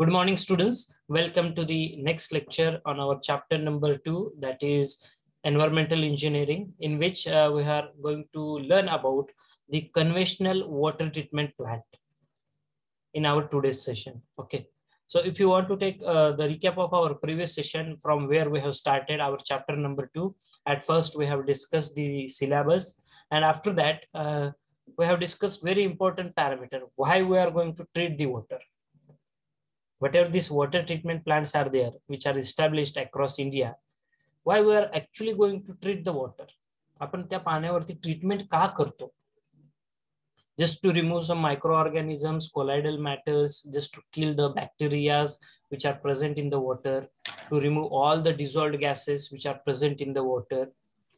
Good morning, students. Welcome to the next lecture on our chapter number 2, that is environmental engineering, in which we are going to learn about the conventional water treatment plant in our today's session. Okay. So if you want to take the recap of our previous session from where we have started our chapter number 2, at first we have discussed the syllabus, and after that we have discussed very important parameter, why we are going to treat the water. Whatever these water treatment plants are there, which are established across India, why we are actually going to treat the water? आपण त्या पाण्यावरती treatment का करतो? Just to remove some microorganisms, colloidal matters, just to kill the bacteria which are present in the water, to remove all the dissolved gases which are present in the water.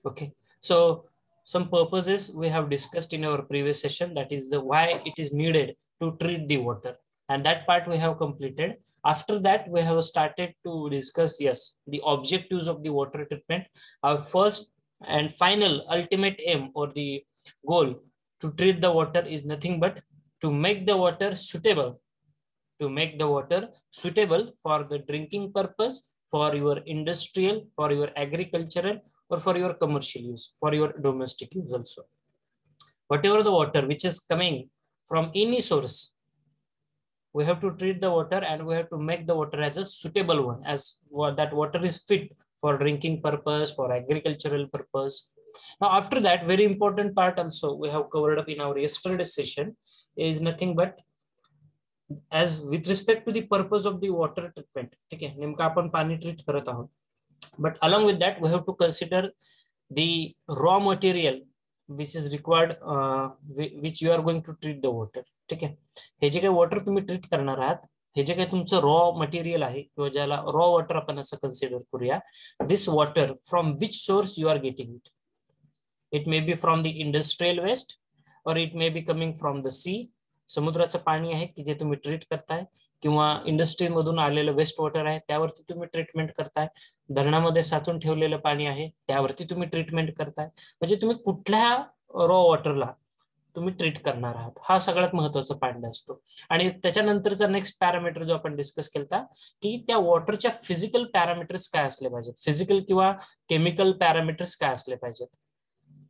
Okay, so some purposes we have discussed in our previous session, that is the why it is needed to treat the water, and that part we have completed. After that we have started to discuss the objectives of the water treatment. Our first and final ultimate aim or the goal to treat the water is nothing but to make the water suitable for the drinking purpose, for your industrial, for your agricultural, or for your commercial use, for your domestic use also. Whatever the water which is coming from any source, we have to treat the water and we have to make the water as a suitable one, as that water is fit for drinking purpose, for agricultural purpose. Now, after that, very important part also we have covered up in our yesterday's session is nothing but as with respect to the purpose of the water treatment. Okay, नेमका आपण पाणी treat करत आहोत. But along with that, we have to consider the raw material which is required, which you are going to treat the water. ठीक आहे, हे जे काही वॉटर तुम्ही ट्रीट करणार आहात, हे जे काही तुमचं रॉ मटेरियल आहे किंवा ज्याला रॉ वॉटर आपण असं कन्सिडर करूया, this water from which source you are getting it. It may be from the industrial waste और it may be coming from the sea. समुद्राचं पाणी आहे की जे तुम्ही ट्रीट करताय, किंवा इंडस्ट्रीमधून आलेलं वेस्ट वॉटर आहे त्यावरती तुम्ही ट्रीटमेंट करताय, धरणामध्ये साचून ठेवलेलं पाणी आहे त्यावरती तुम्ही ट्रीटमेंट करताय. म्हणजे तुम्ही कुठल्या रॉ वॉटरला तुम्ही ट्रीट करणार आहात, हा सगळ्यात महत्वाचा पॉइंट असतो. आणि त्याच्यानंतरचा नेक्स्ट पॅरामीटर जो आपण डिस्कस केला की त्या वॉटरच्या फिजिकल पॅरामीटर्स काय असले पाहिजेत, फिजिकल किंवा केमिकल पॅरामीटर्स काय असले पाहिजेत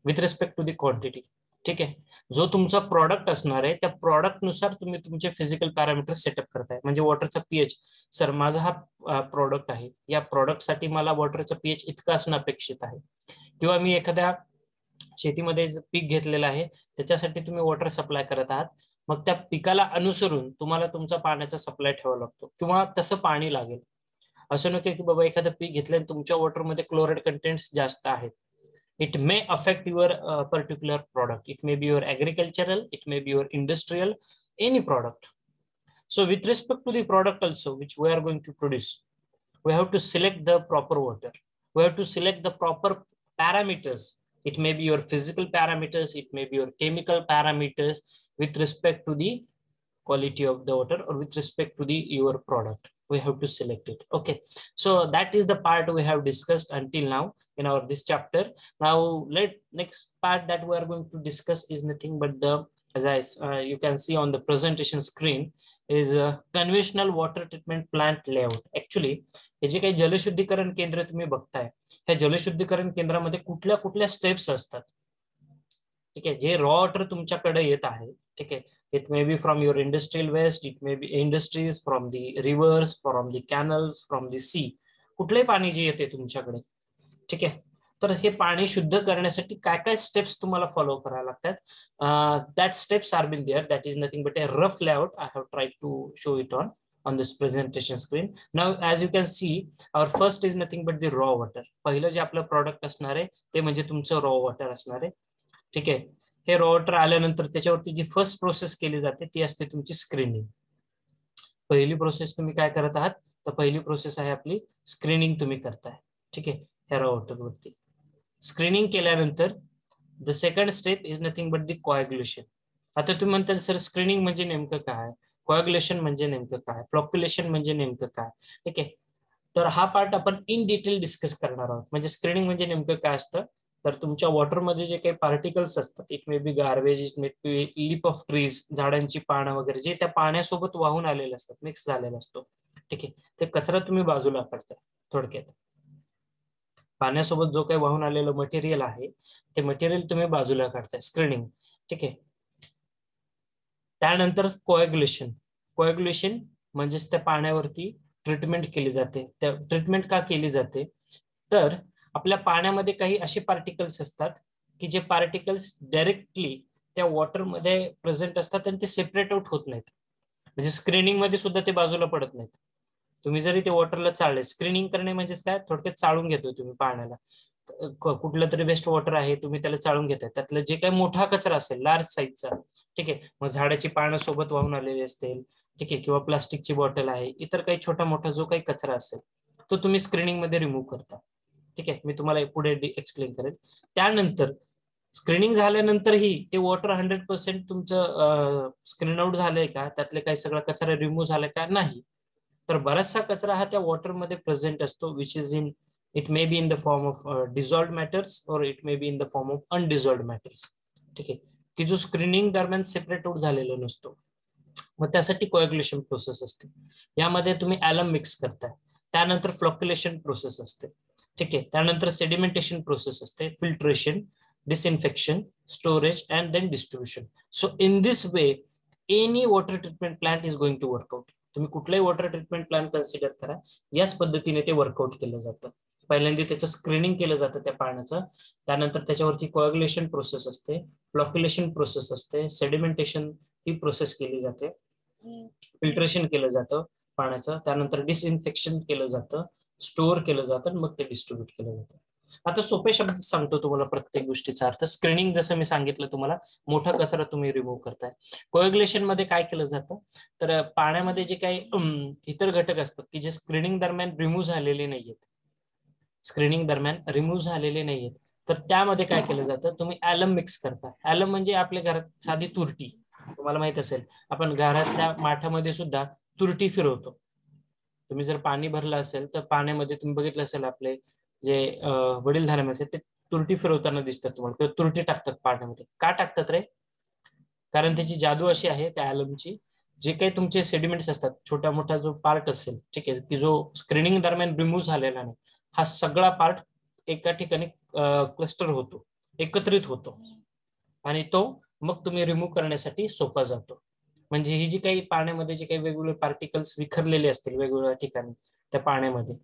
with respect to the quantity. ठीक आहे, जो तुमचा प्रॉडक्ट असणार आहे त्या प्रॉडक्ट नुसार तुम्ही तुमचे फिजिकल पॅरामीटर सेटअप करताय. म्हणजे वॉटरचा पीएच, सर माझा हा प्रॉडक्ट आहे, या प्रॉडक्टसाठी मला वॉटरचा पीएच इतका असणं अपेक्षित आहे. किंवा मी एखाद्या शेतीमध्ये पीक घेतलेलं आहे त्याच्यासाठी तुम्ही वॉटर सप्लाय करत आहात, मग त्या पिकाला अनुसरून तुम्हाला तुमचा पाण्याचा सप्लाय ठेवावा लागतो किंवा तसं पाणी लागेल. असं नको की बाबा एखादं पीक घेतलं आणि तुमच्या वॉटरमध्ये क्लोराईड कंटेंट्स जास्त आहेत. It may affect your particular product. It may be your agricultural, it may be your industrial, any product. So with respect to the product also, which we are going to produce, we have to select the proper water. We have to select the proper parameters. It may be your physical parameters, it may be your chemical parameters with respect to the quality of the water or with respect to the your product. We have to select it. Okay, so that is the part we have discussed until now in our this chapter. Now next part that we are going to discuss is nothing but the, as you can see on the presentation screen, is a conventional water treatment plant layout. Actually हे जे काही जलशुद्धीकरण केंद्र तुम्ही बघताय, ह्या जलशुद्धीकरण केंद्रामध्ये कुठल्या कुठल्या स्टेप्स असतात. ठीक आहे, जे रॉ वॉटर तुमच्याकडे येत आहे, ठीक आहे, it may be from your industrial waste, it may be industries, from the rivers, from the canals, from the sea, कुठलंही पाणी जे येते तुमच्याकडे. ठीक आहे, तर हे पाणी शुद्ध करण्यासाठी काय काय स्टेप्स तुम्हाला फॉलो करायला लागतात. That steps are been there. That is nothing but a rough layout. I have tried to show it on this presentation screen. Now as you can see, our first is nothing but the raw water. पहिलं जे आपलं product असणार आहे ते म्हणजे तुमचं raw water असणार आहे. ठीक आहे, हे रॉ वॉटर आल्यानंतर त्याच्यावरती जी फर्स्ट प्रोसेस केली जाते ती असते तुमची स्क्रीनिंग. पहिली प्रोसेस तुम्ही काय करत आहात, तर पहिली प्रोसेस आहे आपली स्क्रीनिंग तुम्ही करताय. ठीक आहे, ह्या रॉ वॉटरवरती स्क्रीनिंग केल्यानंतर the second step is nothing but the coagulation. आता तुम्ही म्हणताल सर स्क्रीनिंग म्हणजे नेमकं काय, कोॲग्युलेशन म्हणजे नेमकं काय, फ्लॉक्युलेशन म्हणजे नेमकं काय. ठीक आहे, तर हा पार्ट आपण इन डिटेल डिस्कस करणार आहोत. म्हणजे स्क्रीनिंग म्हणजे नेमकं काय असतं, तर तुमच्या वॉटरमध्ये जे काही पार्टिकल्स असतात, it may B garbage, it may B lib of trees, झाडांची पानं वगैरे, जे त्या पाण्यासोबत वाहून आलेले असतात, मिक्स झालेला असतो, ठीक आहे. ते कचरा तुम्ही बाजूला काढताय थोडक्यात. पाण्यासोबत जो काही वाहून आलेलं मटेरियल आहे ते मटेरियल तुम्ही बाजूला काढताय, स्क्रीनिंग. ठीक आहे. त्यानंतर कोएग्युलेशन. कोएग्युलेशन म्हणजेच त्या पाण्यावरती ट्रीटमेंट केली जाते. त्या ट्रीटमेंट का केली जाते तर आपल्या पाण्यामध्ये काही असे पार्टिकल्स असतात की जे पार्टिकल्स डायरेक्टली त्या वॉटरमध्ये प्रेझेंट असतात आणि ते सेपरेट आउट होत नाहीत. म्हणजे स्क्रीनिंग मध्ये सुद्धा ते बाजूला पडत नाहीत. तुम्ही जरी ते वॉटरला चाळले, स्क्रीनिंग करणे म्हणजेच काय, थोडक्यात चाळून घेतोय तुम्ही पाण्याला. कुठलं तरी वेस्ट वॉटर आहे, तुम्ही त्याला चाळून घेताय, त्यातलं जे काही मोठा कचरा असेल लार्ज साईजचा, ठीक आहे, मग झाडाची पानं सोबत वाहून आलेली असतील, ठीक आहे, किंवा प्लास्टिकची बॉटल आहे, इतर काही छोटा मोठा जो काही कचरा असेल तो तुम्ही स्क्रीनिंग मध्ये रिमूव्ह करता. ठीक आहे, मी तुम्हाला पुढे एक्सप्लेन करेन. त्यानंतर स्क्रीनिंग झाल्यानंतरही ते वॉटर 100% तुमचं स्क्रीन आउट झालंय का, त्यातले काही सगळा कचरा रिमूव्ह झालाय का, नाही. तर बराचसा कचरा हा त्या वॉटरमध्ये प्रेझेंट असतो, which is in, it may be in the form of dissolved matters और it may be in the form of undissolved matters. ठीक आहे, की जो स्क्रीनिंग दरम्यान सेपरेट आउट झालेला नसतो. मग त्यासाठी कोएग्युलेशन प्रोसेस असते. यामध्ये तुम्ही ॲलम मिक्स करताय. त्यानंतर फ्लॉक्युलेशन प्रोसेस असते. ठीक आहे, त्यानंतर सेडिमेंटेशन प्रोसेस असते, filtration, disinfection, storage, and then distribution. So in this way, any water treatment plant is going to work out. तुम्ही कुठलाही वॉटर ट्रीटमेंट प्लांट कन्सिडर करा, याच पद्धतीने ते वर्कआउट केलं जातं. पहिल्यांदा त्याचं स्क्रीनिंग केलं जातं त्या पाण्याचं, त्यानंतर त्याच्यावरती कोएग्युलेशन प्रोसेस असते, फ्लॉक्युलेशन प्रोसेस असते, सेडिमेंटेशन ही प्रोसेस केली जाते, फिल्ट्रेशन केलं जातं पाण्याचं, त्यानंतर डिसइन्फेक्शन केलं जातं, स्टोअर केलं जातं, मग ते डिस्ट्रीब्यूट केलं जातं. आता सोपे शब्द सांगतो तुम्हाला प्रत्येक गोष्टीचा अर्थ. स्क्रीनिंग जसं मी सांगितलं तुम्हाला, मोठा कचरा तुम्ही रिमूव्ह करताय. कोएग्युलेशन मध्ये काय केलं जातं तर पाण्यामध्ये जे काही इतर घटक असतात की जे स्क्रीनिंग दरम्यान रिमूव्ह झालेले नाहीयेत, स्क्रीनिंग दरम्यान रिमूव्ह झालेले नाहीयेत, तर त्यामध्ये काय केलं जातं, तुम्ही ॲलम मिक्स करता. ॲलम म्हणजे आपल्या घरात साधी तुरटी, तुम्हाला माहित असेल, आपण घरातल्या माठामध्ये सुद्धा तुरटी फिरवतो. तुम्ही जर पाणी भरलं असेल तर पाण्यामध्ये तुम्ही बघितलं असेल आपले जे वडीलधारे असेल ते तुरटी फिरवताना दिसतात तुम्हाला, किंवा तुरटी टाकतात पाण्यामध्ये. का टाकतात रे? कारण त्याची जादू अशी आहे त्या ॲलमची, जे काही तुमचे सेडिमेंट्स असतात, छोटा मोठा जो पार्ट असेल, ठीक आहे, की जो स्क्रीनिंग दरम्यान रिमूव्ह झालेला नाही, हा सगळा पार्ट एका ठिकाणी क्लस्टर होतो, एकत्रित होतो, आणि तो मग तुम्ही रिमूव्ह करण्यासाठी सोपा जातो. म्हणजे ही जी काही पाण्यामध्ये जे काही वेगवेगळे पार्टिकल्स विखरलेले असतील वेगवेगळ्या ठिकाणी त्या पाण्यामध्ये,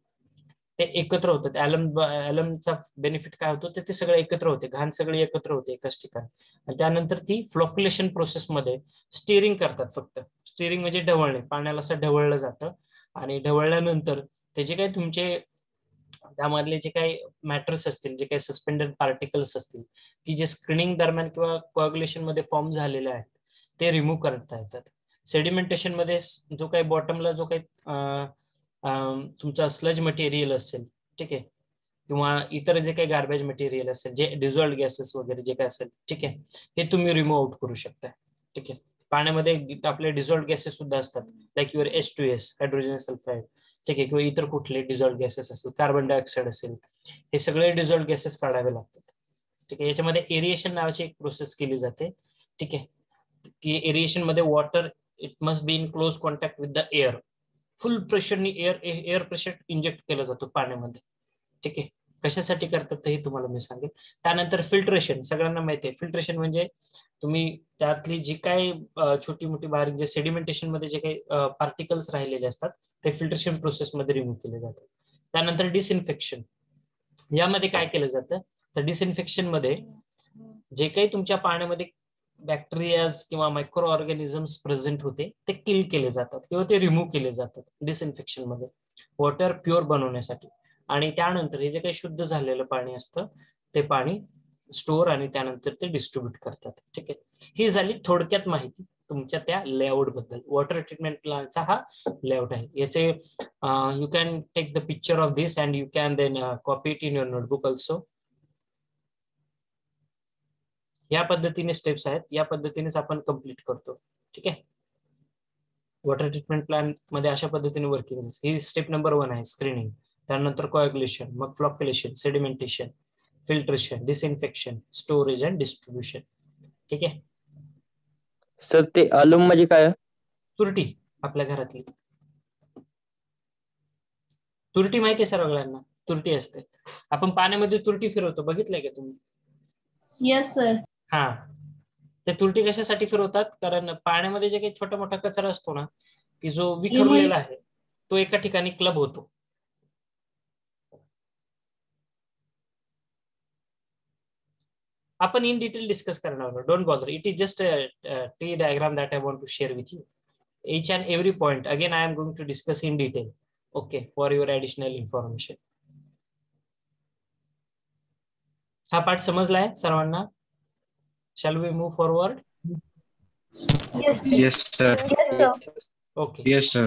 ते एकत्र होतात. ॲलमचा बेनिफिट काय होतो, ते सगळे एकत्र होते, घाण सगळी एकत्र होते एकाच ठिकाणी, आणि त्यानंतर ती फ्लॉक्युलेशन प्रोसेसमध्ये स्टिअरिंग करतात. फक्त स्टिअरिंग म्हणजे ढवळणे, पाण्याला असं ढवळलं जातं, आणि ढवळल्यानंतर ते जे काही तुमचे त्यामधले जे काही मॅटर्स असतील, जे काही सस्पेंडेड पार्टिकल्स असतील, की जे स्क्रीनिंग दरम्यान किंवा कोएग्युलेशन मध्ये फॉर्म झालेले आहेत, ते रिमूव्ह करता येतात. सेडिमेंटेशन मध्ये जो काही बॉटमला जो काही तुमचा स्लज मटेरियल असेल, ठीक आहे, किंवा इतर जे काही गार्बेज मटेरियल असेल, जे डिझॉल्व्ड गॅसेस वगैरे जे काही असेल, ठीक आहे, हे तुम्ही रिमूव्ह आउट करू शकता. ठीक आहे, पाण्यामध्ये आपले डिझॉल्व्ड गॅसेस सुद्धा असतात, like your H2S, hydrogen sulphide, ठीक आहे, किंवा इतर कुठले डिझॉल्व्ड गॅसेस असतील, कार्बन डायऑक्साईड असेल, हे सगळे डिझॉल्व्ड गॅसेस काढावे लागतात. ठीक आहे, याच्यामध्ये एरिएशन नावाची एक प्रोसेस केली जाते. ठीक आहे, की एरिएशन मध्ये water, it must be in close contact with the air, full प्रेशरनी एअर प्रेशर इंजेक्ट केलं जातं पाण्यामध्ये. ठीक आहे, कशासाठी करतात ते तुम्हाला मी सांगेन. त्यानंतर फिल्ट्रेशन, सगळ्यांना माहिती आहे फिल्ट्रेशन म्हणजे तुम्ही त्यातली जी काही छोटी मोठी बारीक जे सेडिमेंटेशन मध्ये जे काही पार्टिकल्स राहिलेले असतात ते फिल्ट्रेशन प्रोसेसमध्ये रिमूव्ह केले जातात. त्यानंतर डिसइन्फेक्शन, यामध्ये काय केलं जातं तर डिसइन्फेक्शन मध्ये जे काही तुमच्या पाण्यामध्ये बॅक्टेरियाज किंवा मायक्रो ऑर्गॅनिझम्स प्रेझेंट होते ते किल केले जातात किंवा ते रिमूव्ह केले जातात डिसइन्फेक्शन मध्ये, वॉटर प्युअर बनवण्यासाठी. आणि त्यानंतर हे जे काही शुद्ध झालेलं पाणी असतं ते पाणी स्टोअर आणि त्यानंतर ते डिस्ट्रीब्यूट करतात. ठीक आहे, ही झाली थोडक्यात माहिती तुमच्या त्या लेआउट बद्दल. वॉटर ट्रीटमेंट प्लांटचा हा लेआउट आहे. याचे you can take the picture of this and you can then copy it in your notebook also. या पद्धतीने स्टेप्स आहेत, या पद्धतीनेच आपण कम्प्लीट करतो. ठीक आहे, वॉटर ट्रीटमेंट प्लांट मध्ये अशा पद्धतीने वर्किंग. ही स्टेप नंबर 1 आहे, स्क्रीनिंग. त्यानंतर कोएग्युलेशन, मग flocculation, sedimentation, filtration, disinfection, storage and distribution. ठीक आहे सर, ते अलम म्हणजे काय? तुरटी आपल्या घरातली. तुरटी माहिती आहे सगळ्यांना, तुरटी असते. आपण पाण्यामध्ये तुरटी फिरवतो, बघितलंय का तुम्ही? Yes sir. हा, ते तुरटी कशासाठी फिरवतात? कारण पाण्यामध्ये जे काही छोटा मोठा कचरा असतो ना, की जो विखुरलेला आहे, तो एका ठिकाणी क्लब होतो. आपण इन डिटेल डिस्कस करणार आहोत. Don't bother, it is just the diagram that I want to share with you. Each and every point again I am going to discuss in detail, okay, for your additional information. हा पाठ समजलाय सर्वांना? Shall we move forward? Yes sir. Okay. Yes sir.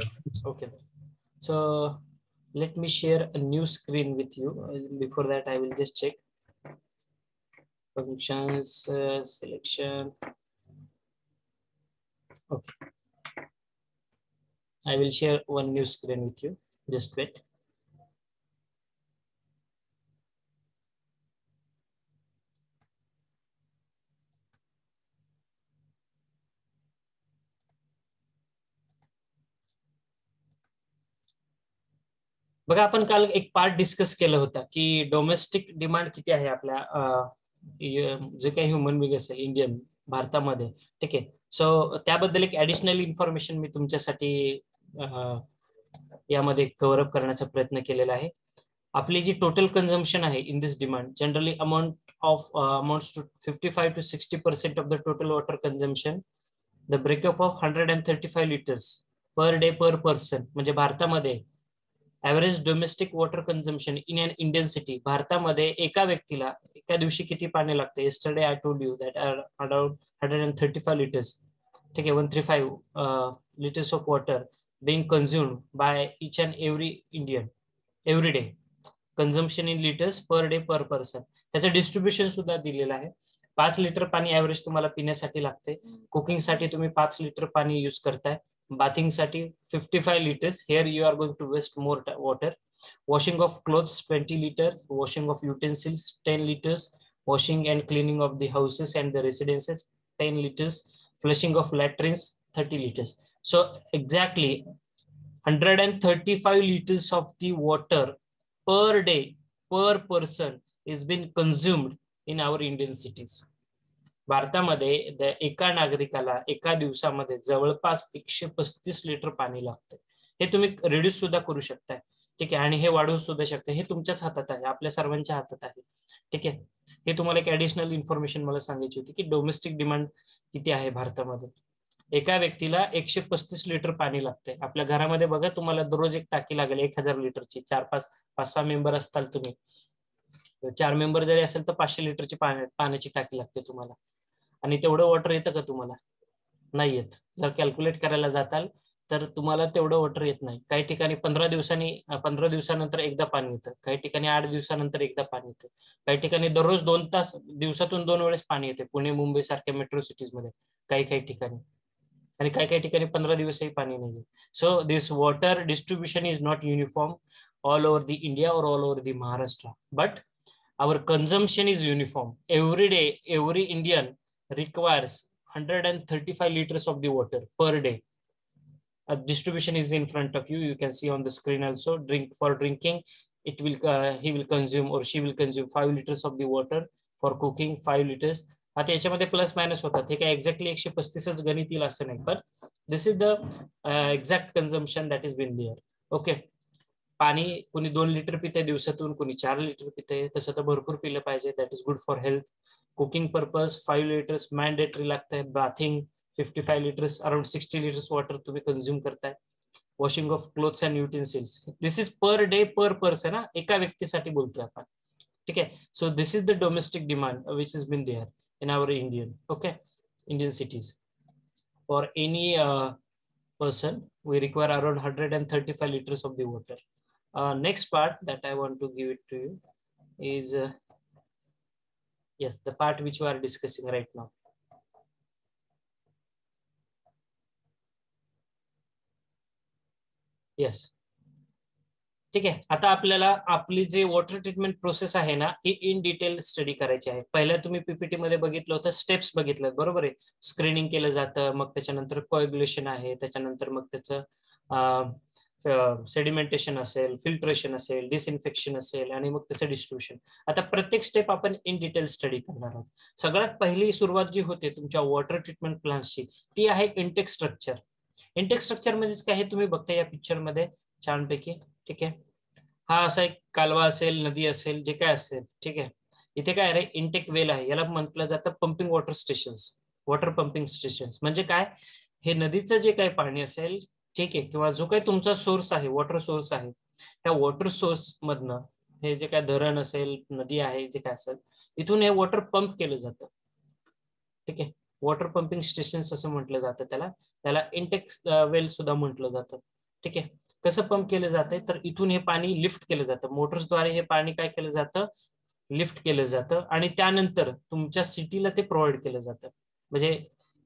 Okay, so let me share a new screen with you. Before that I will just check functions, selection. Okay, I will share one new screen with you. Just wait. बघा, आपण काल एक part discuss केलं होतं की domestic demand किती आहे आपल्या जे काही ह्युमन बिंग असेल इंडियन भारतामध्ये. ठीक आहे, सो त्याबद्दल एक ऍडिशनल इन्फॉर्मेशन मी तुमच्यासाठी यामध्ये कव्हर अप करण्याचा प्रयत्न केलेला आहे. आपली जी टोटल कन्झम्पशन आहे in this demand generally amounts to 55 to 60% of the total water consumption. The breakup of 135 litres per day per person. म्हणजे भारतामध्ये average domestic water consumption in an Indian city, भारतामध्ये एका व्यक्तीला एका दिवशी किती पाणी लागते? Yesterday I told you that around 135 litres. ठीक आहे, 135 litres of water being consumed by each and every Indian every day. Consumption in liters per day per person. त्याचं डिस्ट्रीब्युशन सुद्धा दिलेलं आहे. 5 लिटर पाणी ऍव्हरेज तुम्हाला पिण्यासाठी लागते. कुकिंग साठी तुम्ही 5 लिटर पाणी यूज करताय. बाथिंग साठी 55 liters. Here you are going to waste more water. Washing of clothes 20 liters. Washing of utensils 10 liters. Washing and cleaning of the houses and the residences 10 liters. Flushing of latrines 30 liters. So exactly 135 liters of the water per day per person is been consumed in our Indian cities. भारतामध्ये एका नागरिकाला एका दिवसामध्ये जवळपास 135 litre पाणी लागतं. हे तुम्ही रिड्यूस सुद्धा करू शकताय. ठीक आहे, आणि हे वाढवू सुद्धा शकता. हे तुमच्याच हातात आहे, आपल्या सर्वांच्या हातात आहे. ठीक आहे, हे तुम्हाला एक ऍडिशनल इन्फॉर्मेशन मला सांगायची होती की डोमेस्टिक डिमांड किती आहे भारतामध्ये. एका व्यक्तीला 135 लिटर पाणी लागते. आपल्या घरामध्ये बघा, तुम्हाला दररोज एक टाकी लागेल 1000 लिटरची. 4-5-6 मेंबर असताल तुम्ही, 4 मेंबर जरी असेल तर 500 लिटरची पाण्याची टाकी लागते तुम्हाला. आणि तेवढं वॉटर येतं का तुम्हाला? नाही येत. जर कॅल्क्युलेट करायला जाताल तर तुम्हाला तेवढं वॉटर येत नाही. काही ठिकाणी 15 दिवसानंतर एकदा पाणी येतं, काही ठिकाणी 8 दिवसानंतर एकदा पाणी येतं, काही ठिकाणी दररोज 2 तास दिवसातून 2 वेळेस पाणी येते. पुणे मुंबई सारख्या मेट्रो सिटीज मध्ये काही ठिकाणी, आणि काही ठिकाणी 15 दिवसही पाणी नाही. So this water distribution is not uniform all over the India और all over the Maharashtra, but our consumption is uniform. Every day every Indian requires 135 liters of the water per day. A distribution is in front of you, you can see on the screen also. For drinking it will he will consume or she will consume 5 liters of the water. For cooking 5 liters. आता याच्यामध्ये plus minus होतात, हे काय exactly 135च गणित येईल असं नाही, पण this is the exact consumption that is been there. Okay, पाणी कोणी 2 लिटर पिते दिवसातून, कोणी 4 लिटर पिते. तसं तर भरपूर पिलं पाहिजे, that is good for health. Cooking purpose 5 litres mandatory लागतंय. Bathing 55 litres, around 60 litres water तुम्ही कंझ्युम करताय. Washing of clothes and utensils, this is per day per person. एका व्यक्तीसाठी बोलतोय आपण. ठीक आहे, so this is the domestic demand which is been there in our Indian cities. For any person we require around 135 liters of the water. Next part that I want to give it to you is yes, the part which we are discussing right now. Yes, ठीक आहे. आता आपल्याला आपली जे water treatment process आहे ना, ही in detail study करायची आहे. पहिल्या तुम्ही पीपीटी मध्ये बघितलं होतं, स्टेप्स बघितलं, बरोबर आहे. स्क्रीनिंग केलं जातं, मग त्याच्यानंतर कोएग्युलेशन आहे, त्याच्यानंतर मग त्याचं सेडिमेंटेशन असेल, फिल्ट्रेशन असेल, डिसइन्फेक्शन असेल आणि मग त्याचं डिस्ट्रीब्युशन. आता प्रत्येक स्टेप आपण इन डिटेल स्टडी करणार आहोत. सगळ्यात पहिली सुरुवात जी होते तुमच्या वॉटर ट्रीटमेंट प्लांटची ती आहे इंटेक स्ट्रक्चर. इंटेक स्ट्रक्चर म्हणजेच काय हे तुम्ही बघता या पिक्चर मध्ये छानपैकी. ठीक आहे, हा असा एक कालवा असेल, नदी असेल, जे काय असेल. ठीक आहे, इथे काय रे इंटेक वेल आहे, याला म्हटलं जातं pumping water stations. Water pumping stations म्हणजे काय, हे नदीचं जे काही पाणी असेल, ठीक आहे, किंवा जो काही तुमचा सोर्स आहे, वॉटर सोर्स आहे, त्या वॉटर सोर्स मधनं हे जे काय धरण असेल, नदी आहे, जे काय असेल, इथून हे वॉटर पंप केलं जातं. ठीक आहे, वॉटर पंपिंग स्टेशन असं म्हटलं जातं त्याला. त्याला इंटेक वेल सुद्धा म्हटलं जातं. ठीक आहे, कसं पंप केलं जातंय तर इथून हे पाणी लिफ्ट केलं जातं, मोटर्सद्वारे हे पाणी काय केलं जातं, लिफ्ट केलं जातं आणि त्यानंतर तुमच्या सिटीला ते प्रोव्हाइड केलं जातं. म्हणजे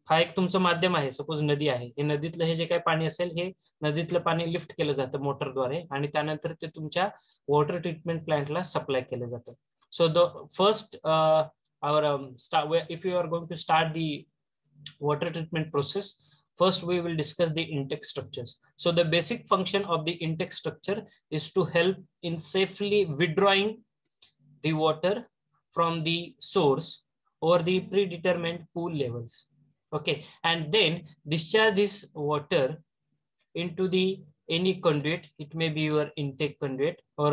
हा एक तुमचं माध्यम आहे, सपोज नदी आहे, हे नदीतलं हे जे काही पाणी असेल हे नदीतलं पाणी लिफ्ट केलं जातं मोटरद्वारे आणि त्यानंतर ते तुमच्या वॉटर ट्रीटमेंट प्लांटला सप्लाय केलं जातं. So the first if you are going to start the water treatment process, first we will discuss the intake structures. So the basic function of the intake structure is to help in safely withdrawing the water from the source over the predetermined pool levels. Okay, and then discharge this water into the any conduit. It may be your intake conduit or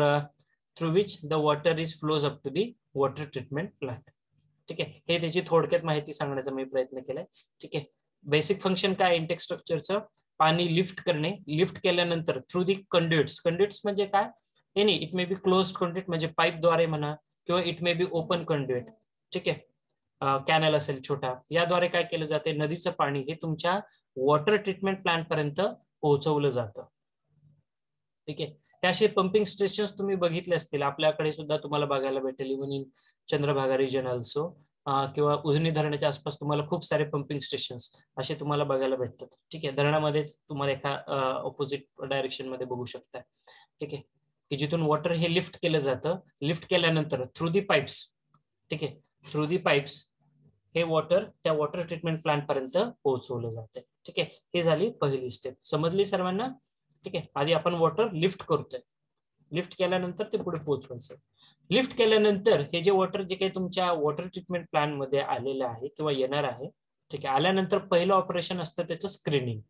through which the water is flows up to the water treatment plant. ठीक आहे, हे त्याची थोडक्यात माहिती सांगण्याचा मी प्रयत्न केलाय. ठीक आहे, बेसिक फंक्शन काय इंटेक स्ट्रक्चरचं, पाणी लिफ्ट करणे, लिफ्ट केल्यानंतर थ्रू दी कंड्युइट्स. कंड्युइट्स म्हणजे काय, any, it may be closed conduit म्हणजे पाईपद्वारे म्हणा, किंवा इट मे बी ओपन कंड्युइट. ठीक आहे, कॅनल असेल छोटा, याद्वारे काय केलं जाते, नदीचं पाणी हे तुमच्या वॉटर ट्रीटमेंट प्लांट पर्यंत पोहोचवलं जातं. ठीक आहे, त्याशी पंपिंग स्टेशन्स तुम्ही बघितले असतील, आपल्याकडे सुद्धा तुम्हाला बघायला भेटेल, even in Chandrabhaga region also, किंवा उजनी धरणाच्या आसपास तुम्हाला खूप सारे पंपिंग स्टेशन्स असे तुम्हाला बघायला भेटतात. ठीक आहे, धरणामध्येच तुम्हाला एका ऑपोजिट डायरेक्शन मध्ये बघू शकता. ठीक आहे, की जिथून वॉटर हे लिफ्ट केलं जातं, लिफ्ट केल्यानंतर थ्रू दी पाईप्स. ठीक आहे, थ्रू दी पाईप्स हे वॉटर त्या वॉटर ट्रीटमेंट प्लांट पर्यंत पोहोचवलं जाते. ठीक आहे, ही झाली पहिली स्टेप. समजली सर्वांना? ठीक आहे, आधी आपण वॉटर लिफ्ट करतोय, लिफ्ट केल्यानंतर ते पुढे पोहोचवायचं. लिफ्ट केल्यानंतर हे जे वॉटर जे काही तुमच्या वॉटर ट्रीटमेंट प्लांट मध्ये आलेलं आहे किंवा येणार आहे, ठीक आहे, आल्यानंतर पहिलं ऑपरेशन असतं त्याचं स्क्रीनिंग.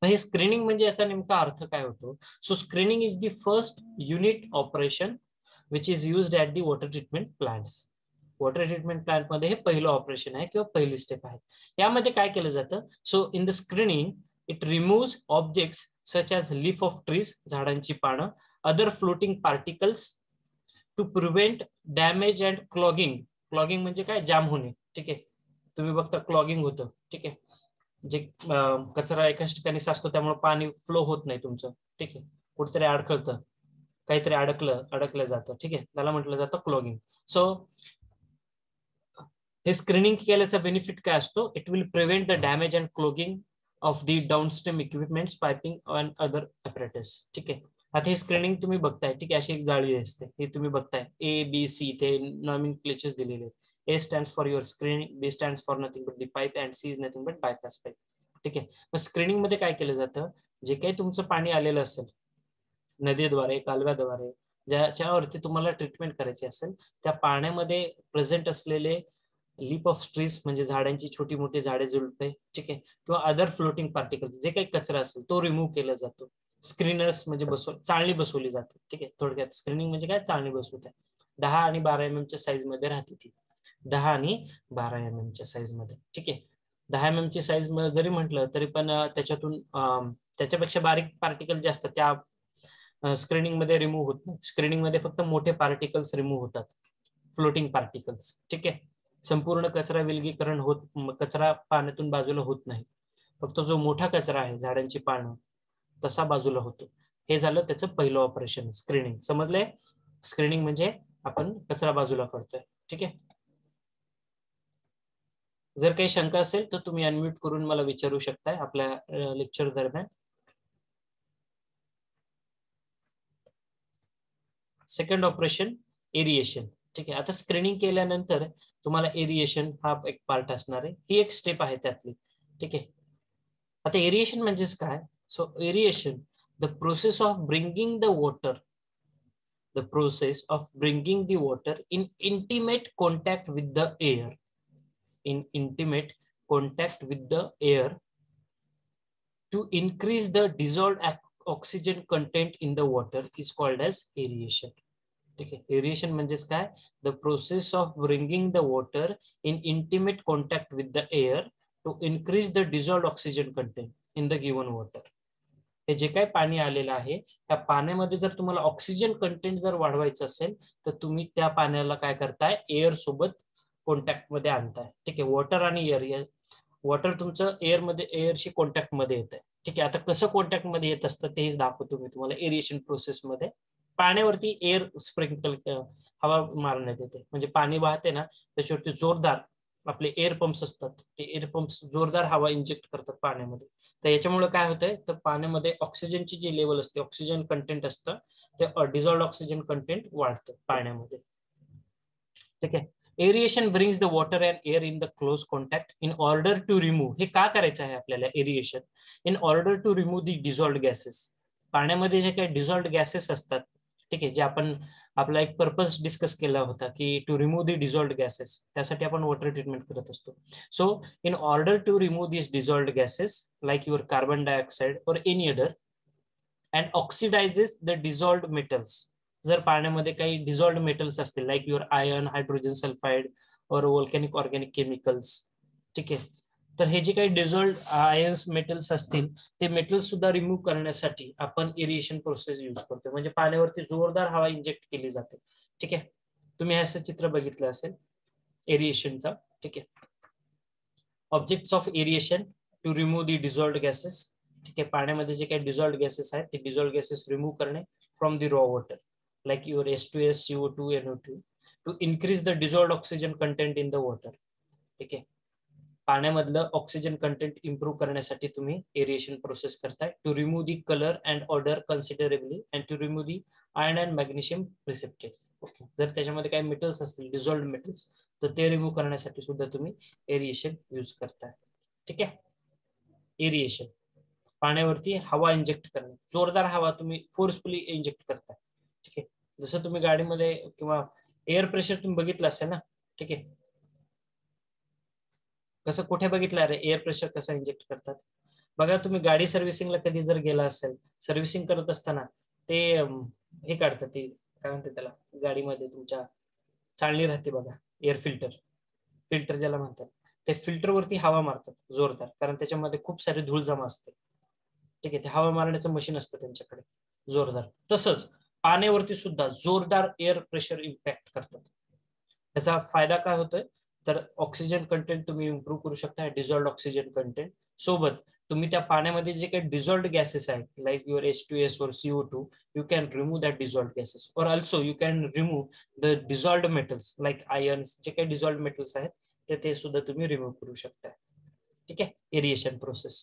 हे स्क्रीनिंग म्हणजे याचा नेमका अर्थ काय होतो? So screening is the first unit operation which is used at the water treatment plants. Water treatment plant मध्ये हे पहिलं ऑपरेशन आहे किंवा पहिली स्टेप आहे. यामध्ये काय केलं जातं? So in the screening it removes objects such as leaf of trees, झाडांची पानं, other floating particles to prevent damage and clogging. Clogging म्हणजे काय, जाम होणे. ठीक आहे, तुम्ही बघता क्लॉगिंग होतं. ठीक आहे, जे कचरा एकाच ठिकाणी साचतो त्यामुळे पाणी फ्लो होत नाही तुमचं. ठीक आहे, कुठेतरी अडखळतं, काहीतरी अडकलं जातं. ठीक आहे, त्याला म्हटलं जातं क्लॉगिंग. सो हे स्क्रीनिंग केल्याचा बेनिफिट काय असतो? It will prevent the damage and clogging of the downstream equipments, piping and other apparatus. ठीक आहे, आता हे स्क्रीनिंग तुम्ही बघताय. ठीक आहे, अशी एक जाळी असते, हे तुम्ही बघताय ABC, ते नॉमेनक्लेचर्स दिलेले आहेत. A stands for your screening, B stands for nothing but the pipe, and C is nothing but bypass pipe. ठीक आहे, मग स्क्रीनिंग मध्ये काय केलं जातं? जे काही तुमचं पाणी आलेलं असेल नदीद्वारे, कालव्याद्वारे, ज्याच्यावरती तुम्हाला ट्रीटमेंट करायची असेल, त्या पाण्यामध्ये प्रेझेंट असलेले लीप ऑफ ट्रीज म्हणजे झाडांची छोटी मोठी झाडे, झुडपे, ठीक आहे, किंवा अदर फ्लोटिंग पार्टिकल्स, जे काही कचरा असेल तो रिमूव्ह केला जातो. स्क्रीनर्स म्हणजे चाळणी बसवली जाते. ठीक आहे, थोडक्यात स्क्रीनिंग म्हणजे काय, चाळणी बसवत आहे. 10 आणि 12 mm च्या साईज मध्ये राहते ती, 10 आणि 12 mm च्या साईज मध्ये. ठीक आहे, 10 mm ची साईज जरी म्हटलं तरी पण त्याच्यातून त्याच्यापेक्षा बारीक पार्टिकल जे असतात त्या स्क्रीनिंग मध्ये रिमूव्ह होत नाही. स्क्रीनिंग मध्ये फक्त मोठे पार्टिकल्स रिमूव्ह होतात, फ्लोटिंग पार्टिकल्स. ठीक आहे, संपूर्ण कचरा विलगीकरण होत, कचरा पाण्यातून बाजूला होत नाही, फक्त जो मोठा कचरा आहे, झाडांची पानं, तसा बाजूला होतो. हे झालं त्याचं पहिलं ऑपरेशन, स्क्रीनिंग. समजलंय? स्क्रीनिंग म्हणजे आपण कचरा बाजूला करतोय. ठीक आहे, जर काही शंका असेल तर तुम्ही अनम्यूट करून मला विचारू शकताय आपल्या लेक्चर दरम्यान. Second operation aeration. ठीक आहे, आता स्क्रीनिंग केल्यानंतर तुम्हाला एरिएशन हा एक पार्ट असणार आहे, ही एक स्टेप आहे त्यातली. ठीक आहे, आता एरिएशन म्हणजेच काय? So aeration the process of bringing the water in intimate contact with the air, to increase the dissolved oxygen content in the water is called as aeration. ठीक आहे, एरिएशन म्हणजेच काय, the process of bringing the water in intimate contact with the air to increase the dissolved oxygen content in the given water. हे जे काही पाणी आलेलं आहे त्या पाण्यामध्ये जर तुम्हाला ऑक्सिजन कंटेंट जर वाढवायचं असेल तर तुम्ही त्या पाण्याला काय करताय, एअर सोबत कॉन्टॅक्ट मध्ये आणताय. ठीक आहे, वॉटर आणि एअर, वॉटर तुमचं एअर मध्ये, एअरशी कॉन्टॅक्ट मध्ये येत आहे. ठीक आहे, आता कसं कॉन्टॅक्ट मध्ये येत असतं तेच दाखवतो मी तुम्हाला. एरिएशन प्रोसेस मध्ये पाण्यावरती एअर स्प्रिंकल, हवा मारण्यात येते. म्हणजे पाणी वाहते ना त्याच्यावरती जोरदार आपले एअर पंप्स असतात, ते एअर पंप्स जोरदार हवा इंजेक्ट करतात पाण्यामध्ये. तर याच्यामुळे काय होतंय, तर पाण्यामध्ये ऑक्सिजनची जी लेवल असते, ऑक्सिजन कंटेंट असतं, ते डिझॉल्व्ड ऑक्सिजन कंटेंट वाढतं पाण्यामध्ये. ठीक आहे, aeration brings the water and air in the close contact in order to remove. हे का करायचं आहे आपल्याला aeration? In order to remove the dissolved gases. पाण्यामध्ये जे काही डिझॉल्व्ड गॅसेस असतात, ठीक आहे, जे आपण आपला एक पर्पज डिस्कस केला होता की to remove the dissolved gases, त्यासाठी आपण वॉटर ट्रीटमेंट करत असतो. So in order to remove this dissolved gases like your carbon dioxide और any other and oxidises the dissolved metals. जर पाण्यामध्ये काही डिझॉल्व्ड मेटल्स असतील like your iron, hydrogen sulphide और वोल्कॅनिक ऑर्गॅनिक केमिकल्स, ठीक आहे, तर हे जे काही डिझॉल्व्ड आयन्स मेटल्स असतील ते मेटल्स सुद्धा रिमूव्ह करण्यासाठी आपण एरिएशन प्रोसेस यूज करतो. म्हणजे पाण्यावरती जोरदार हवा इंजेक्ट केली जाते. ठीक आहे, तुम्ही असं चित्र बघितलं असेल एरिएशनचा. ठीक आहे, objects of aeration to remove the dissolved gases. ठीक आहे, पाण्यामध्ये जे काही डिझॉल्व्ड गॅसेस आहेत ते डिझॉल्व्ड गॅसेस रिमूव्ह करणे from the raw water like your H2S, CO2, NO2 to increase the dissolved oxygen content in the water. ठीक आहे, पाण्यामधलं ऑक्सिजन कंटेंट इम्प्रूव्ह करण्यासाठी तुम्ही एरिएशन प्रोसेस करताय. To remove the colour and odour considerably and to remove the iron and magnesium precipitates. Okay, जर त्याच्यामध्ये काही metals असतील, डिझॉल्व्ड मेटल्स, तर ते रिमूव्ह करण्यासाठी सुद्धा तुम्ही एरिएशन यूज करताय. ठीक आहे, एरिएशन पाण्यावरती हवा इंजेक्ट करणे, जोरदार हवा तुम्ही फोर्सफुली इंजेक्ट करताय. ठीक आहे, जसं तुम्ही गाडीमध्ये किंवा एअर प्रेशर तुम्ही बघितलं असेल ना. ठीक आहे, कसं, कुठे बघितलं रे एअर प्रेशर कसं इंजेक्ट करतात? बघा, तुम्ही गाडी सर्व्हिसिंगला कधी जर गेला असेल, सर्व्हिसिंग करत असताना ते हे काढतात, ते काय म्हणते त्याला, गाडीमध्ये तुमच्या चाळणी राहते बघा, एअर फिल्टर, फिल्टर ज्याला म्हणतात, ते फिल्टरवरती हवा मारतात जोरदार, कारण त्याच्यामध्ये खूप सारी धूळ जमा असते. ठीक आहे, ते हवा मारण्याचं मशीन असतं त्यांच्याकडे जोरदार. तसंच पाण्यावरती सुद्धा जोरदार एअर प्रेशर इम्पॅक्ट करतात. त्याचा फायदा काय होतोय, तर ऑक्सिजन कंटेंट तुम्ही इम्प्रूव्ह करू शकता, डिझॉल्व्ड ऑक्सिजन कंटेंट सोबत. तुम्ही त्या पाण्यामध्ये जे काही डिझॉल्व्ड गॅसेस आहेत like your H2S or CO2, you can remove that dissolved gases, or also you can remove the dissolved metals like ions. जे काही डिझॉल्व्ड मेटल्स आहेत ते सुद्धा तुम्ही रिमूव्ह करू शकता. ठीक आहे, एरिएशन प्रोसेस.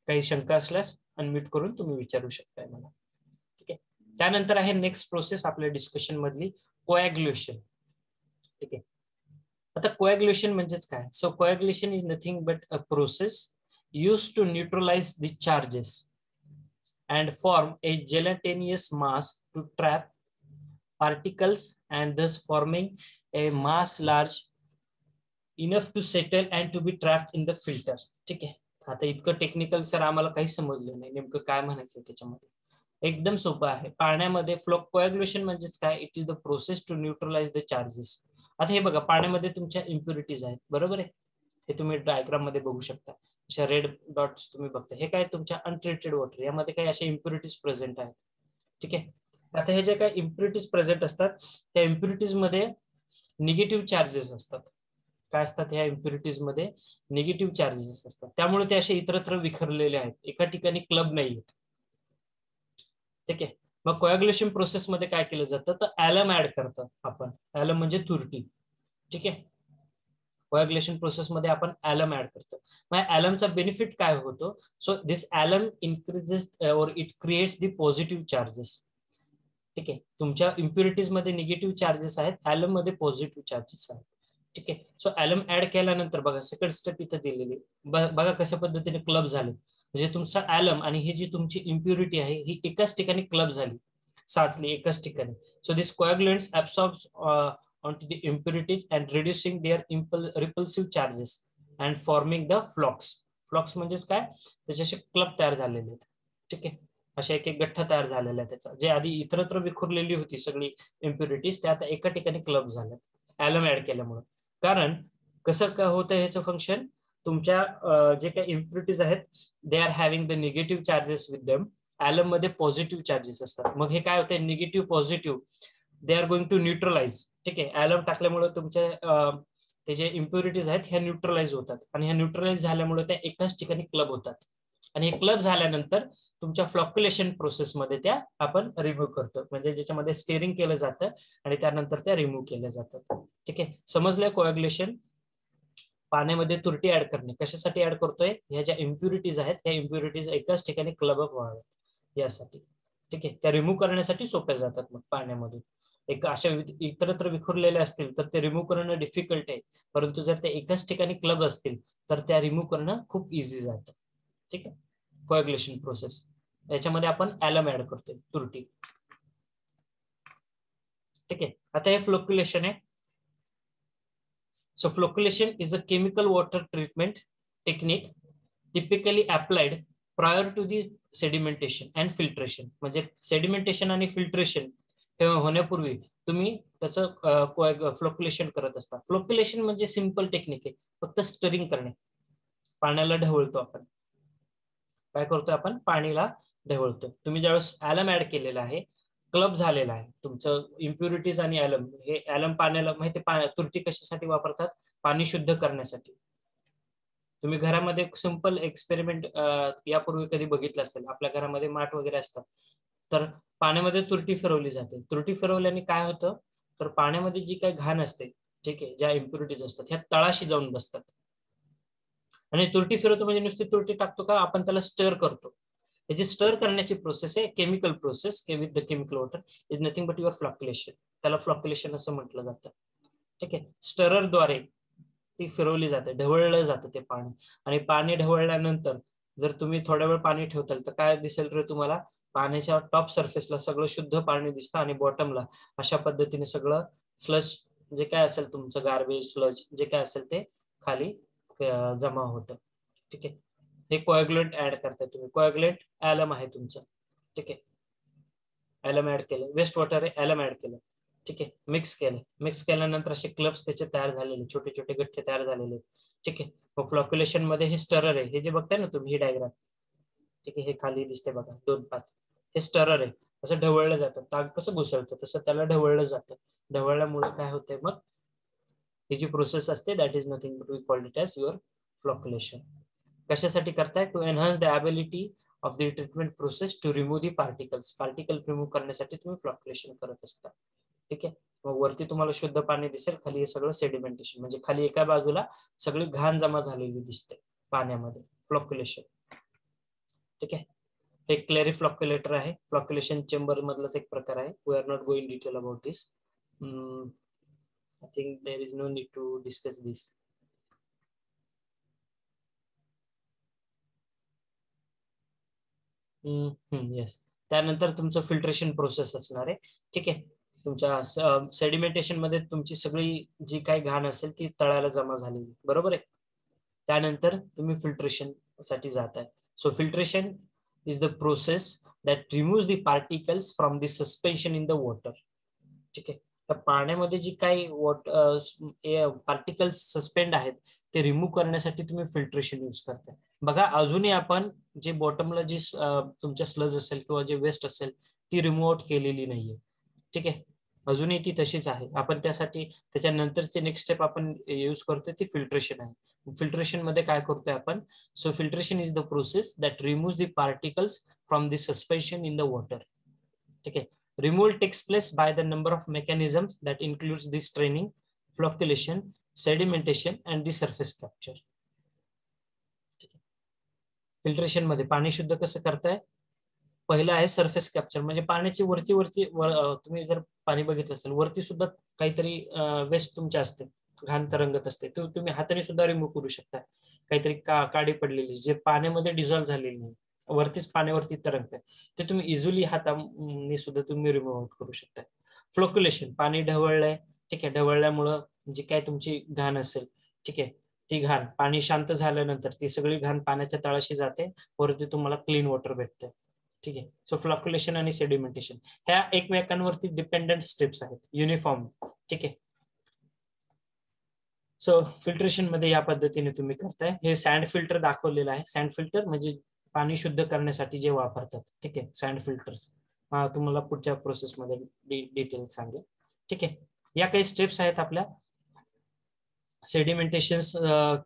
काही शंका असल्यास अनम्यूट करून तुम्ही विचारू शकताय मला. ठीक आहे, त्यानंतर आहे नेक्स्ट प्रोसेस आपल्या डिस्कशन मधली, कोॲग्युलेशन. ठीक आहे, आता कोॲग्युलेशन म्हणजेच काय? So coagulation is nothing but a process used to neutralize the charges and form a gelatinous mass to trap particles and thus forming a mass large enough to settle and to be trapped in the filter. ठीक आहे, आता इतकं technical sir आम्हाला काही समजलं नाही, नेमकं काय म्हणायचं त्याच्यामध्ये. एकदम सोपं आहे. पाण्यामध्ये फ्लो कोॲग्युलेशन म्हणजेच काय? It is the process to neutralise the charges. आता हे बघा, पाण्यामध्ये तुमच्या इम्प्युरिटीज आहेत, बरोबर आहे, हे तुम्ही डायग्राम मध्ये बघू शकता. अशा रेड डॉट्स तुम्ही बघता, हे काय तुमच्या अनट्रीटेड वॉटर, यामध्ये काही अशा इम्प्युरिटीज प्रेझेंट आहेत. ठीक आहे, आता हे जे काही इम्प्युरिटीज प्रेझेंट असतात त्या इम्प्युरिटीज मध्ये निगेटिव्ह चार्जेस असतात. काय असतात ह्या इम्प्युरिटीज मध्ये? निगेटिव्ह चार्जेस असतात. त्यामुळे ते असे इतरत्र विखरलेले आहेत, एका ठिकाणी क्लब नाही आहेत. ठीक आहे, मग कोॲग्युलेशन प्रोसेस मध्ये काय केलं जातं, तर ॲलम ऍड करतात आपण. ॲलम म्हणजे तुरटी. ठीक आहे, कोॲग्युलेशन प्रोसेस मध्ये आपण ॲलम ऍड करतो. मग ॲलमचा बेनिफिट काय होतो? सो दिस ॲलम इन्क्रीजेस और it creates the positive charges. ठीक आहे, तुमच्या इम्प्युरिटीज मध्ये निगेटिव्ह चार्जेस आहेत, ॲलम मध्ये पॉझिटिव्ह चार्जेस आहेत. ठीक आहे, सो ॲलम ऍड केल्यानंतर बघा सेकंड स्टेप इथे दिलेली, बघा कशा पद्धतीने क्लब झाले. म्हणजे तुमचा ॲलम आणि ही जी तुमची इम्प्युरिटी आहे ही एकाच ठिकाणी क्लब झाली, साचली एकाच ठिकाणी. So this coagulants absorbs onto the impurities and reducing their repulsive charges and forming the flocks. फ्लॉक्स म्हणजेच काय, त्याचे असे क्लब तयार झालेले आहेत. ठीक आहे, अशा एक एक गठ्ठा तयार झालेला आहे त्याचा. जे आधी इतरत्र विखुरलेली होती सगळी इम्प्युरिटीज, त्या आता एका ठिकाणी क्लब झाल्या ॲलम ऍड केल्यामुळे. कारण कसं काय होतं ह्याचं फंक्शन, तुमच्या जे काही इम्प्युरिटीज आहेत they are having the negative charges with them. Alum मध्ये पॉझिटिव्ह चार्जेस असतात. मग हे काय होतं, negative positive they are going to neutralise. ठीक आहे, ॲलम टाकल्यामुळे तुमच्या ते जे इम्प्युरिटीज आहेत ह्या न्यूट्रलाइज होतात आणि ह्या न्यूट्रलाइज झाल्यामुळे त्या एकाच ठिकाणी क्लब होतात. आणि हे क्लब झाल्यानंतर तुमच्या फ्लॉक्युलेशन प्रोसेसमध्ये त्या आपण रिमूव्ह करतो, म्हणजे ज्याच्यामध्ये स्टेरिंग केलं जातं आणि त्यानंतर त्या रिमूव्ह केल्या जातात. ठीक आहे, समजलंय कोॲग्युलेशन. पाण्यामध्ये तुरटी ऍड करणे कशासाठी ऍड करतोय, ह्या ज्या इम्प्युरिटीज आहेत त्या इम्प्युरिटीज एकाच ठिकाणी क्लब अप व्हाव्यात यासाठी. ठीक आहे, त्या रिमूव्ह करण्यासाठी सोप्या जातात मग पाण्यामधून. एक अशा इतरत्र विखुरलेले असतील तर ते रिमूव्ह करणं डिफिकल्ट आहे, परंतु जर ते एकाच ठिकाणी क्लब असतील तर त्या रिमूव्ह करणं खूप इझी जातं. ठीक आहे, कोॲग्युलेशन प्रोसेस याच्यामध्ये आपण ॲलम ऍड करतोय, तुरटी. ठीक आहे, आता हे फ्लोक्युलेशन आहे. So flocculation is a chemical water treatment technique typically applied prior to the sedimentation and filtration. म्हणजे सेडिमेंटेशन आणि फिल्ट्रेशन होण्यापूर्वी तुम्ही त्याचं फ्लोक्युलेशन करत असता. फ्लोक्युलेशन म्हणजे सिंपल टेक्निक आहे, फक्त स्टरिंग करणे. पाण्याला ढवळतो आपण. काय करतो आपण, पाणीला ढवळतो. तुम्ही ज्यावेळेस ॲलम ऍड केलेला आहे, क्लब झालेला आहे तुमचं इम्प्युरिटीज आणि ॲलम. हे ॲलम पाण्याला माहिती, तुरटी कशासाठी वापरतात, पाणी शुद्ध करण्यासाठी. तुम्ही घरामध्ये सिंपल एक्सपेरिमेंट यापूर्वी कधी बघितलं असेल, आपल्या घरामध्ये माठ वगैरे असतात तर पाण्यामध्ये तुरटी फिरवली जाते. तुरटी फिरवल्याने काय होतं, तर पाण्यामध्ये जी काही घाण असते, ठीक आहे, ज्या इम्प्युरिटीज असतात ह्या तळाशी जाऊन बसतात. आणि तुरटी फिरवतो म्हणजे नुसती तुरटी टाकतो का, आपण त्याला स्टर करतो. हे जे स्टर करण्याची प्रोसेस आहे, chemical process with the chemical water, is nothing but your flocculation. त्याला फ्लॉक्युलेशन असं म्हटलं जातं. ठीक आहे, स्टररद्वारे ती फिरवली जाते, ढवळलं जातं ते पाणी. आणि पाणी ढवळल्यानंतर जर तुम्ही थोड्या वेळ पाणी ठेवताल तर काय दिसेल रे तुम्हाला, पाण्याच्या टॉप सरफेसला सगळं शुद्ध पाणी दिसतं आणि बॉटमला अशा पद्धतीने सगळं स्लज जे काय असेल तुमचं गार्बेज स्लज जे काय असेल ते खाली जमा होतं. ठीक आहे, हे कोॲग्युलेंट ऍड करताय तुम्ही. कोॲग्युलेंट ॲलम आहे तुमचं. ठीक आहे, ॲलम ऍड केलं, वेस्ट वॉटर आहे, ॲलम ऍड केलं. ठीक आहे, मिक्स केलं. मिक्स केल्यानंतर असे क्लब्स त्याचे तयार झालेले, छोटे छोटे गठ्ठे तयार झालेले. ठीक आहे, मग फ्लॉक्युलेशन मध्ये हे स्टरर आहे, हे जे बघताय ना तुम्ही ही डायग्राम. ठीक आहे, हे खाली दिसते बघा 2-5, हे स्टरर आहे. असं ढवळलं जातं, ताग कसं घुसळतं तसं त्याला ढवळलं जातं. ढवळल्यामुळे काय होतंय, मग ही जी प्रोसेस असते that is nothing but we called it as your flocculation. कशासाठी करताय, to enhance the ability of the treatment process to remove the particles. Particle remove करण्यासाठी तुम्ही फ्लॉक्युलेशन करत असता. ठीक आहे, मग वरती तुम्हाला शुद्ध पाणी दिसेल, खाली हे सगळं सेडिमेंटेशन, म्हणजे खाली एका बाजूला सगळी घाण जमा झालेली दिसते पाण्यामध्ये. फ्लॉक्युलेशन. ठीक आहे, हे क्लेरी फ्लॉक्युलेटर आहे, फ्लॉक्युलेशन चेंबर मधलाच एक प्रकार आहे. We are not going detail about this. I think there is no need to discuss this. Yes, त्यानंतर तुमचं फिल्ट्रेशन प्रोसेस असणार आहे. ठीक आहे, तुमच्या सेडिमेंटेशन मध्ये तुमची सगळी जी काही घाण असेल ती तळाला जमा झालेली, बरोबर आहे. त्यानंतर तुम्ही फिल्ट्रेशन साठी जाताय. So filtration is the process that remove the particles from the suspension in the water. ठीक आहे, तर पाण्यामध्ये जी काही पार्टिकल्स सस्पेंड आहेत ते रिमूव्ह करण्यासाठी तुम्ही फिल्ट्रेशन यूज करताय. बघा, अजूनही आपण जे बॉटमला जी तुमच्या स्लज असेल किंवा जे वेस्ट असेल ती रिमूव्ह आउट केलेली नाहीये. ठीक आहे, अजूनही ती तशीच आहे. आपण त्यासाठी त्याच्यानंतरचे नेक्स्ट स्टेप आपण यूज करतोय ती फिल्ट्रेशन आहे. फिल्ट्रेशन मध्ये काय करतोय आपण, so filtration is the process that remove the particles from the suspension in the water. ठीक आहे, removal takes place by the number of mechanisms that includes the straining, flocculation, sedimentation and the surface capture. Filtration मध्ये पाणी शुद्ध कसं करताय, पहिलं आहे surface capture, म्हणजे पाण्याची वरची तुम्ही जर पाणी बघितलं असेल वरती सुद्धा काहीतरी वेस्ट तुमच्या असते, घाण तरंगत असते, तुम्ही हाताने सुद्धा रिमूव्ह करू शकता. काहीतरी काडी पडलेली जे पाण्यामध्ये डिझॉल्व्ह झालेली नाही, वरतीच पाण्यावरती तरंगत, ते तुम्ही इझिली हाताने सुद्धा तुम्ही रिमूव्ह आउट करू शकता. फ्लोक्युलेशन, पाणी ढवळलंय, ठीक आहे, ढवळल्यामुळं जी काय तुमची घाण असेल, ठीक आहे, ती घाण पाणी शांत झाल्यानंतर ती सगळी घाण पाण्याच्या तळाशी जाते, वरती तुम्हाला क्लीन वॉटर भेटते. ठीक आहे. सो फ्लक्युलेशन आणि सेडिमेंटेशन ह्या एकमेकांवरती डिपेंडंट स्टेप्स आहेत, युनिफॉर्म. ठीक आहे. सो फिल्ट्रेशन मध्ये या पद्धतीने तुम्ही करताय. हे सँड फिल्टर दाखवलेलं आहे. सँड फिल्टर म्हणजे पाणी शुद्ध करण्यासाठी जे वापरतात. ठीक आहे, सँड फिल्टर्स. तुम्हाला पुढच्या प्रोसेसमध्ये डिटेल सांगेल. ठीक आहे. या काही स्टेप्स आहेत आपल्या सेडिमेंटेशन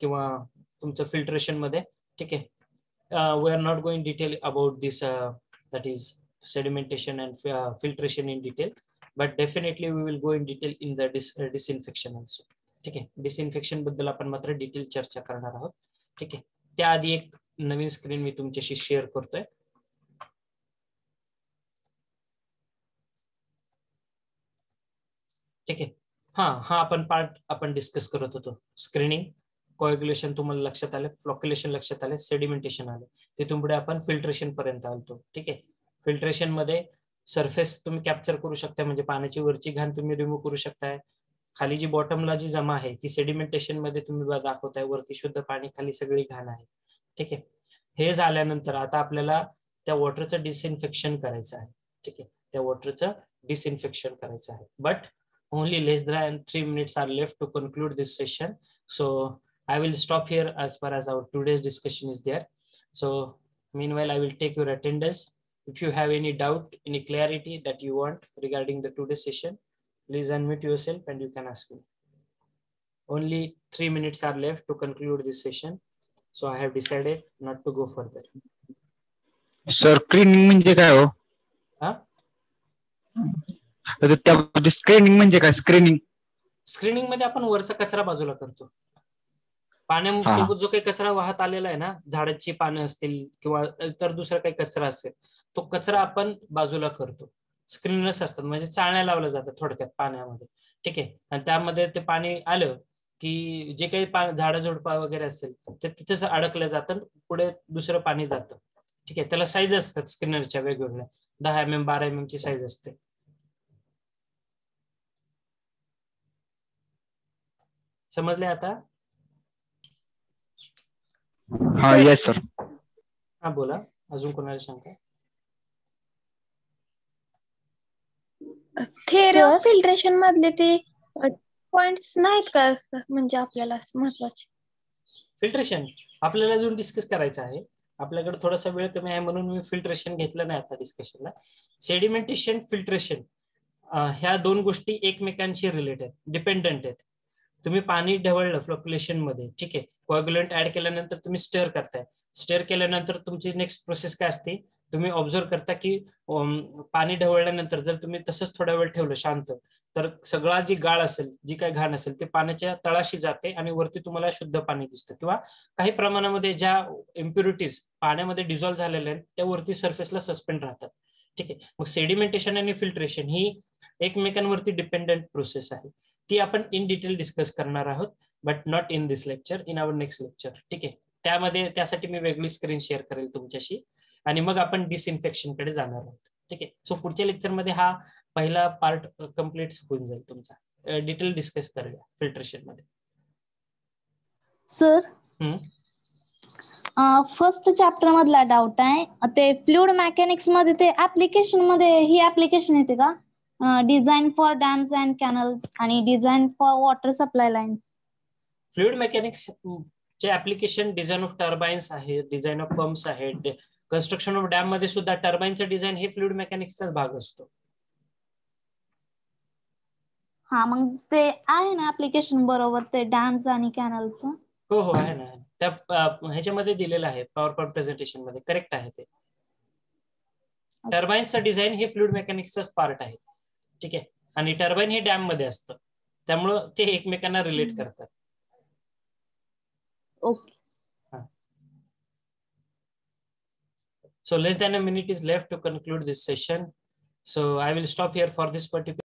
किंवा तुमचं फिल्ट्रेशन मध्ये. ठीक आहे. We are not going detail about this that is sedimentation and filtration in detail, but definitely we will go in detail in the disinfection also. ठीक आहे. डिसइन्फेक्शन बद्दल आपण मात्र डिटेल चर्चा करणार आहोत. ठीक आहे. त्याआधी एक नवीन स्क्रीन मी तुमच्याशी शेअर करतोय. ठीक आहे. हा आपण पार्ट आपण डिस्कस करत होतो. स्क्रीनिंग, कोएग्युलेशन तुम्हाला लक्षात आलं, फ्लॉक्युलेशन लक्षात आलं, सेडिमेंटेशन आलं, तिथून पुढे आपण फिल्ट्रेशन पर्यंत आलतो. ठीक आहे. फिल्ट्रेशन मध्ये सरफेस तुम्ही कॅप्चर करू शकता, म्हणजे पाण्याची वरची घाण तुम्ही रिमूव्ह करू शकताय. खाली जी बॉटमला जी जमा आहे ती सेडिमेंटेशन मध्ये तुम्ही दाखवताय, वरती शुद्ध पाणी, खाली सगळी घाण आहे. ठीक आहे. हे झाल्यानंतर आता आपल्याला त्या वॉटरचं डिसइन्फेक्शन करायचं आहे. ठीक आहे. त्या वॉटरचं डिसइन्फेक्शन करायचं आहे. But only less than 3 minutes are left to conclude this session. So I will stop here as far as our today's discussion is there. So meanwhile, I will take your attendance. If you have any doubt, any clarity that you want regarding the today's session, please unmute yourself and you can ask me. Only 3 minutes are left to conclude this session. So I have decided not to go further. Sir, screening म्हणजे काय हो? Screening म्हणजे काय? Screening मध्ये आपण वरचा कचरा बाजूला करतो. पाण्यासोबत जो काही कचरा वाहत आलेला आहे ना, झाडाची पानं असतील किंवा इतर दुसरा काही कचरा असेल, तो कचरा आपण बाजूला करतो. स्क्रीनर्स असतात, म्हणजे चाळण्या लावल्या जातात थोडक्यात पाण्यामध्ये. ठीक आहे. आणि त्यामध्ये ते पाणी आलं की जे काही झाडझुडपा वगैरे असेल ते तिथेच अडकलं जातं, पुढे दुसरं पाणी जातं. ठीक आहे. त्याला साईज असतात स्क्रीनरच्या वेगवेगळ्या, 10 mm 12 mm ची साईज असते. समजले आता? हा, येस सर. हा, बोला. अजून कोणाला शंका? थेअरी ऑफ फिल्ट्रेशन मधले ते पॉइंट्स नाहीत का म्हणजे आपल्याला महत्वाचे? फिल्ट्रेशन आपल्याला अजून डिस्कस करायचं आहे. आपल्याकडे थोडासा वेळ कमी आहे म्हणून मी फिल्ट्रेशन घेतलं नाही आता डिस्कशनला. सेडिमेंटेशन, फिल्ट्रेशन ह्या दोन गोष्टी एकमेकांशी रिलेटेड, डिपेंडंट आहेत. तुम्ही पाणी ढवळलं फ्लक्युलेशन मध्ये, ठीक आहे, कोएग्युलंट ऍड केल्यानंतर तुम्ही स्टर करताय. स्टर केल्यानंतर तुमची नेक्स्ट प्रोसेस काय असते? तुम्ही ऑब्झर्व करता की पाणी ढवळल्यानंतर जर तुम्ही तसंच थोडा वेळ ठेवलं शांत, तर सगळा जी गाळ असेल, जी काही घाण असेल, ते पाण्याच्या तळाशी जाते आणि वरती तुम्हाला शुद्ध पाणी दिसतं. किंवा काही प्रमाणामध्ये ज्या इम्प्युरिटीज पाण्यामध्ये डिझॉल्व्ह झालेल्या आहेत त्या वरती सरफेसला सस्पेंड राहतात. ठीक आहे. मग सेडिमेंटेशन आणि फिल्ट्रेशन ही एकमेकांवरती डिपेंडंट प्रोसेस आहे. ती आपण इन डिटेल डिस्कस करणार आहोत, but not in this lecture, in our next lecture. ठीक आहे. त्यासाठी मी वेगळी स्क्रीन शेअर करेल तुमच्याशी आणि मग आपण डिसइन्फेक्शन कडे जाणार आहोत. ठीक आहे. सो पुढच्या लेक्चरमध्ये हा पहिला पार्ट कम्प्लीट होऊन जाईल तुमचा. डिटेल डिस्कस करूया फिल्ट्रेशन मध्ये. सर, फर्स्ट चॅप्टर मधला डाऊट आहे, ते फ्लुइड मेकॅनिक्स मध्ये ते ऍप्लिकेशन मध्ये ही ऍप्लिकेशन येते का? Design for dams and canals आणि design for water supply lines. Fluid mechanics चे ऍप्लिकेशन डिझाईन ऑफ टर्बाइन्स आहे, डिझाईन ऑफ पंप्स आहे, कन्स्ट्रक्शन ऑफ डॅम मध्ये सुद्धा टर्बाइनचं डिझाईन हे फ्लुइड मेकॅनिक्सचाच भाग असतो. हा, मग ते आहे ना ऍप्लिकेशन बरोबर ते डॅम्स आणि कॅनलचं? हो हो, आहे ना. त्या ह्याच्यामध्ये दिलेलं आहे, पॉवर पॉइंट प्रेझेंटेशन मध्ये. करेक्ट आहे ते. टर्बाइन्सचं डिझाईन हे फ्लुइड मेकॅनिक्सचाच पार्ट आहे. ठीक आहे. आणि टर्बाइन हे डॅम मध्ये असतं, त्यामुळं ते एकमेकांना रिलेट करतात. Okay. So less than a minute is left to conclude this session. So I will stop here for this particular